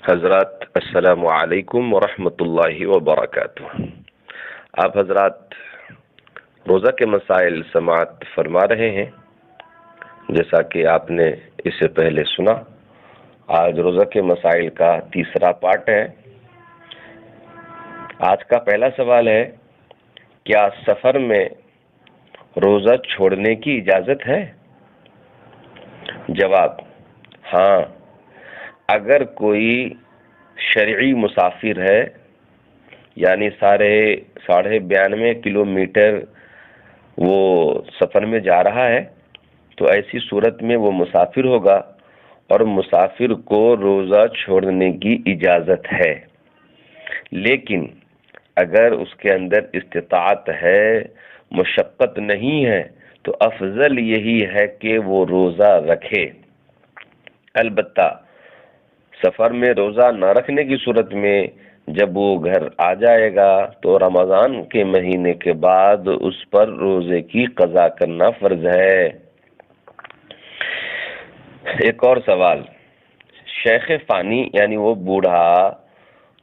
حضرات السلام علیکم ورحمۃ اللہ وبرکاتہ۔ آپ حضرات روزہ کے مسائل سماعت فرما رہے ہیں۔ جیسا کہ آپ نے اس سے پہلے سنا، آج روزہ کے مسائل کا تیسرا پارٹ ہے۔ آج کا پہلا سوال ہے، کیا سفر میں روزہ چھوڑنے کی اجازت ہے؟ جواب: ہاں، اگر کوئی شرعی مسافر ہے، یعنی 92.5 کلومیٹر وہ سفر میں جا رہا ہے، تو ایسی صورت میں وہ مسافر ہوگا اور مسافر کو روزہ چھوڑنے کی اجازت ہے۔ لیکن اگر اس کے اندر استطاعت ہے، مشقت نہیں ہے، تو افضل یہی ہے کہ وہ روزہ رکھے۔ البتہ سفر میں روزہ نہ رکھنے کی صورت میں جب وہ گھر آ جائے گا تو رمضان کے مہینے کے بعد اس پر روزے کی قضا کرنا فرض ہے۔ ایک اور سوال، شیخ فانی یعنی وہ بوڑھا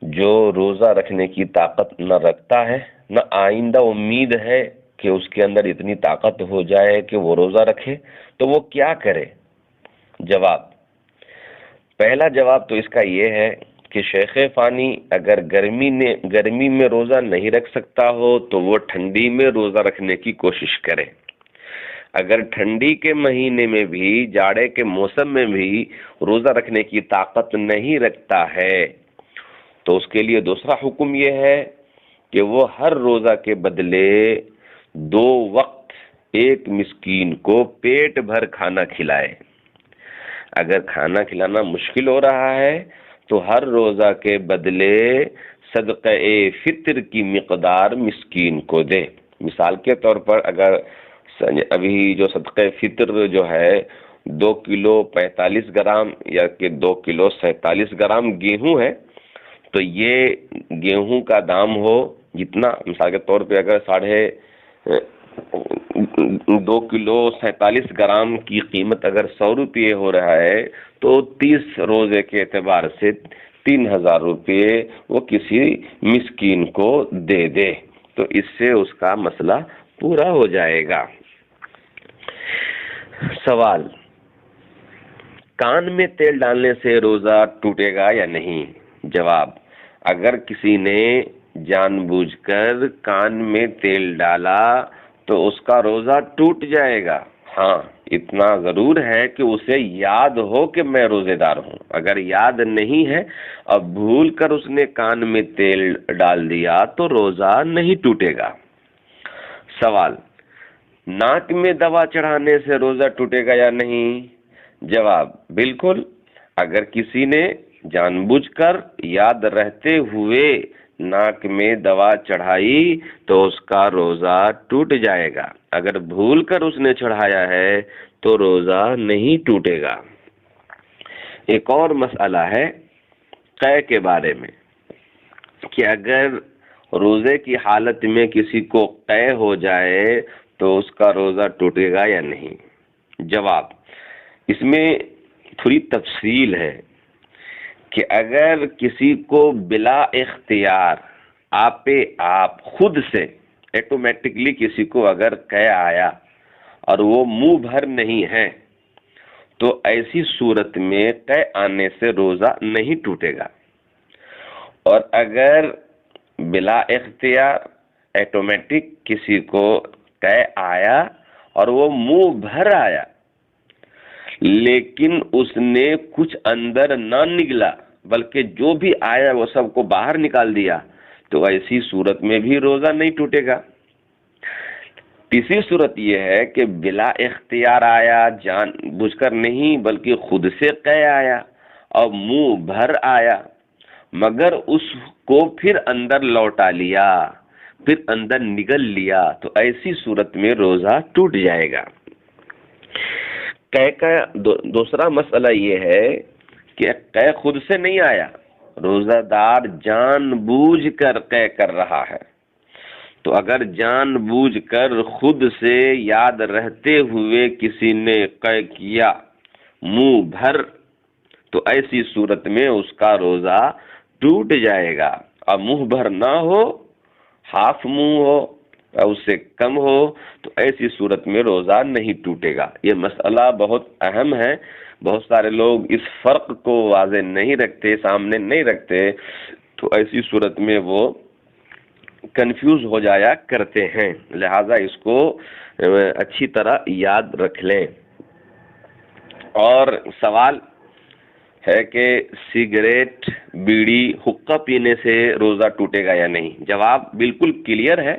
جو روزہ رکھنے کی طاقت نہ رکھتا ہے، نہ آئندہ امید ہے کہ اس کے اندر اتنی طاقت ہو جائے کہ وہ روزہ رکھے، تو وہ کیا کرے؟ جواب: پہلا جواب تو اس کا یہ ہے کہ شیخ فانی اگر گرمی میں روزہ نہیں رکھ سکتا ہو تو وہ ٹھنڈی میں روزہ رکھنے کی کوشش کرے۔ اگر ٹھنڈی کے مہینے میں بھی، جاڑے کے موسم میں بھی روزہ رکھنے کی طاقت نہیں رکھتا ہے تو اس کے لیے دوسرا حکم یہ ہے کہ وہ ہر روزہ کے بدلے 2 وقت ایک مسکین کو پیٹ بھر کھانا کھلائے۔ اگر کھانا کھلانا مشکل ہو رہا ہے تو ہر روزہ کے بدلے صدقہ فطر کی مقدار مسکین کو دے۔ مثال کے طور پر اگر ابھی جو صدقہ فطر جو ہے 2 کلو 45 گرام یا کہ 2 کلو 47 گرام گیہوں ہے، تو یہ گیہوں کا دام ہو جتنا، مثال کے طور پہ اگر 2 کلو 47 گرام کی قیمت اگر 100 روپے ہو رہا ہے تو 30 روزے کے اعتبار سے 3000 روپے وہ کسی مسکین کو دے دے، تو اس سے اس کا مسئلہ پورا ہو جائے گا۔ سوال، کان میں تیل ڈالنے سے روزہ ٹوٹے گا یا نہیں؟ جواب: اگر کسی نے جان بوجھ کر کان میں تیل ڈالا تو اس کا روزہ ٹوٹ جائے گا۔ ہاں، اتنا ضرور ہے کہ اسے یاد ہو کہ میں روزے دار ہوں۔ اگر یاد نہیں ہے اور بھول کر اس نے کان میں تیل ڈال دیا تو روزہ نہیں ٹوٹے گا۔ سوال، ناک میں دوا چڑھانے سے روزہ ٹوٹے گا یا نہیں؟ جواب: بالکل، اگر کسی نے جان بوجھ کر یاد رہتے ہوئے ناک میں دوا چڑھائی تو اس کا روزہ ٹوٹ جائے گا۔ اگر بھول کر اس نے چڑھایا ہے تو روزہ نہیں ٹوٹے گا۔ ایک اور مسئلہ ہے قے کے بارے میں کہ اگر روزے کی حالت میں کسی کو قے ہو جائے تو اس کا روزہ ٹوٹے گا یا نہیں؟ جواب: اس میں تھوڑی تفصیل ہے کہ اگر کسی کو بلا اختیار آپ خود سے ایٹومیٹکلی کسی کو اگر قے آیا اور وہ منہ بھر نہیں ہے تو ایسی صورت میں قے آنے سے روزہ نہیں ٹوٹے گا۔ اور اگر بلا اختیار ایٹومیٹک کسی کو قے آیا اور وہ منہ بھر آیا لیکن اس نے کچھ اندر نہ نگلا بلکہ جو بھی آیا وہ سب کو باہر نکال دیا تو ایسی صورت میں بھی روزہ نہیں ٹوٹے گا۔ تیسری صورت یہ ہے کہ بلا اختیار آیا، جان بوجھ کر نہیں بلکہ خود سے قے آیا اور منہ بھر آیا مگر اس کو پھر اندر لوٹا لیا، پھر اندر نگل لیا، تو ایسی صورت میں روزہ ٹوٹ جائے گا۔ قے کا دوسرا مسئلہ یہ ہے کہ قے خود سے نہیں آیا، روزہ دار جان بوجھ کر قے کر رہا ہے، تو اگر جان بوجھ کر خود سے یاد رہتے ہوئے کسی نے قے کیا منہ بھر تو ایسی صورت میں اس کا روزہ ٹوٹ جائے گا. اور منہ بھر نہ ہو، ہاف منہ ہو اور اس سے کم ہو، تو ایسی صورت میں روزہ نہیں ٹوٹے گا. یہ مسئلہ بہت اہم ہے. بہت سارے لوگ اس فرق کو واضح نہیں رکھتے، سامنے نہیں رکھتے، تو ایسی صورت میں وہ کنفیوز ہو جایا کرتے ہیں. لہذا اس کو اچھی طرح یاد رکھ لیں. اور سوال ہے کہ سگریٹ، بیڑی، حقہ پینے سے روزہ ٹوٹے گا یا نہیں؟ جواب بالکل کلیئر ہے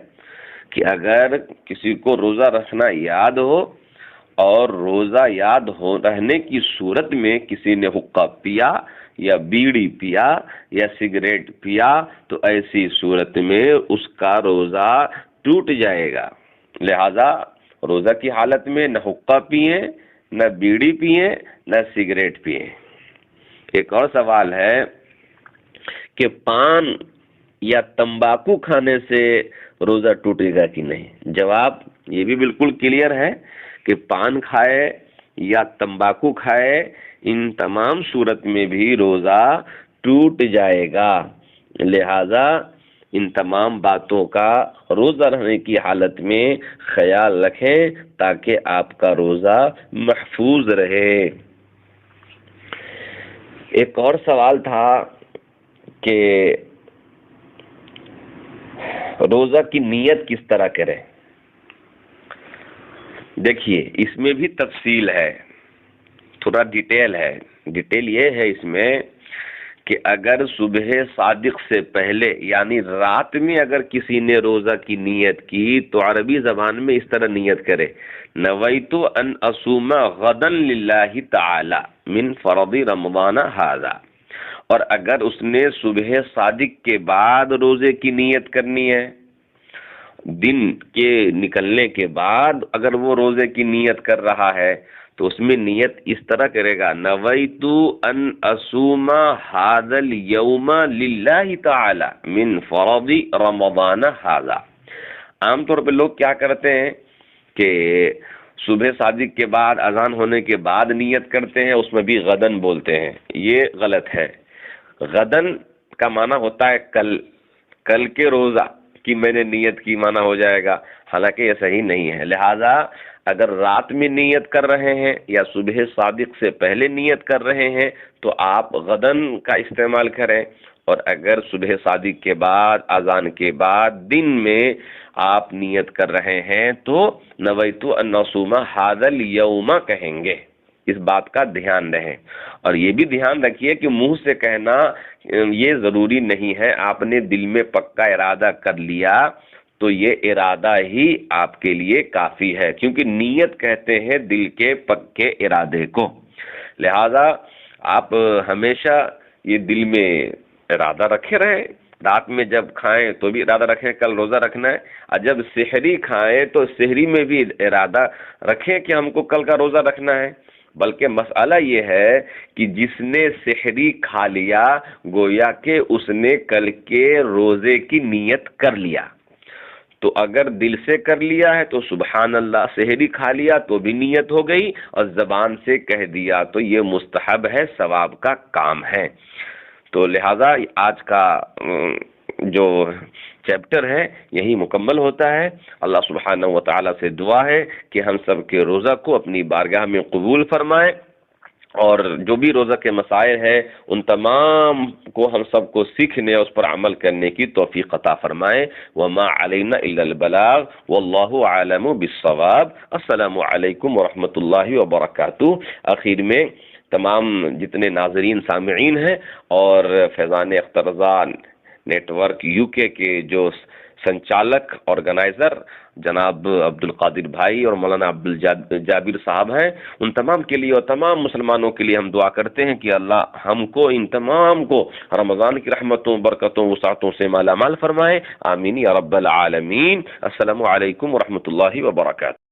کہ اگر کسی کو روزہ رکھنا یاد ہو اور روزہ یاد ہو رہنے کی صورت میں کسی نے حقہ پیا یا بیڑی پیا یا سگریٹ پیا، تو ایسی صورت میں اس کا روزہ ٹوٹ جائے گا. لہذا روزہ کی حالت میں نہ حقہ پئیں، نہ بیڑی پئیں، نہ سگریٹ پئیں. ایک اور سوال ہے کہ پان یا تمباکو کھانے سے روزہ ٹوٹے گا کہ نہیں؟ جواب یہ بھی بالکل کلیئر ہے کہ پان کھائے یا تمباکو کھائے، ان تمام صورت میں بھی روزہ ٹوٹ جائے گا. لہذا ان تمام باتوں کا روزہ رہنے کی حالت میں خیال رکھیں تاکہ آپ کا روزہ محفوظ رہے. ایک اور سوال تھا کہ روزہ کی نیت کس طرح کریں؟ دیکھیے اس میں بھی تفصیل ہے، تھوڑا ڈیٹیل ہے. ڈیٹیل یہ ہے اس میں کہ اگر صبح صادق سے پہلے یعنی رات میں اگر کسی نے روزہ کی نیت کی تو عربی زبان میں اس طرح نیت کرے: نویت ان اصوم غدا للہ تعالی من فرض رمضان ھذا. اور اگر اس نے صبح صادق کے بعد روزے کی نیت کرنی ہے، دن کے نکلنے کے بعد اگر وہ روزے کی نیت کر رہا ہے تو اس میں نیت اس طرح کرے گا: نویت ان اصوم ھذا اليوم للہ تعالی من فرض رمضان ھذا. عام طور پہ لوگ کیا کرتے ہیں کہ صبح صادق کے بعد اذان ہونے کے بعد نیت کرتے ہیں، اس میں بھی غدن بولتے ہیں. یہ غلط ہے. غدن کا معنی ہوتا ہے کل، کل کے روزہ کی میں نے نیت کی معنی ہو جائے گا، حالانکہ یہ صحیح نہیں ہے. لہذا اگر رات میں نیت کر رہے ہیں یا صبح صادق سے پہلے نیت کر رہے ہیں تو آپ غدن کا استعمال کریں، اور اگر صبح صادق کے بعد اذان کے بعد دن میں آپ نیت کر رہے ہیں تو نویت ان اصوم ھذا اليوم کہیں گے. اس بات کا دھیان رہیں. اور یہ بھی دھیان رکھیے کہ منہ سے کہنا یہ ضروری نہیں ہے. آپ نے دل میں پکا ارادہ کر لیا تو یہ ارادہ ہی آپ کے لیے کافی ہے، کیونکہ نیت کہتے ہیں دل کے پکے ارادے کو. لہذا آپ ہمیشہ یہ دل میں ارادہ رکھے رہیں. رات میں جب کھائیں تو بھی ارادہ رکھیں کل روزہ رکھنا ہے، اور جب سحری کھائیں تو سحری میں بھی ارادہ رکھیں کہ ہم کو کل کا روزہ رکھنا ہے. بلکہ مسئلہ یہ ہے کہ جس نے سحری کھا لیا گویا کہ اس نے کل کے روزے کی نیت کر لیا. تو اگر دل سے کر لیا ہے تو سبحان اللہ، سحری کھا لیا تو بھی نیت ہو گئی، اور زبان سے کہہ دیا تو یہ مستحب ہے، ثواب کا کام ہے. تو لہذا آج کا جو چیپٹر ہے یہی مکمل ہوتا ہے. اللہ سبحانہ و تعالیٰ سے دعا ہے کہ ہم سب کے روزہ کو اپنی بارگاہ میں قبول فرمائے، اور جو بھی روزہ کے مسائل ہیں ان تمام کو ہم سب کو سیکھنے اور اس پر عمل کرنے کی توفیق عطا فرمائے. وما علینا الا البلاغ واللہ اعلم بالصواب. السلام علیکم ورحمۃ اللہ وبرکاتہ. آخر میں تمام جتنے ناظرین سامعین ہیں اور فیضان اخترزا نیٹ ورک UK کے جو سنچالک آرگنائزر جناب عبد القادر بھائی اور مولانا عبد الجابر صاحب ہیں، ان تمام کے لیے اور تمام مسلمانوں کے لیے ہم دعا کرتے ہیں کہ اللہ ہم کو ان تمام کو رمضان کی رحمتوں، برکتوں، وسعتوں سے مالا مال فرمائے. آمین یا رب العالمین. السلام علیکم ورحمۃ اللہ وبرکاتہ.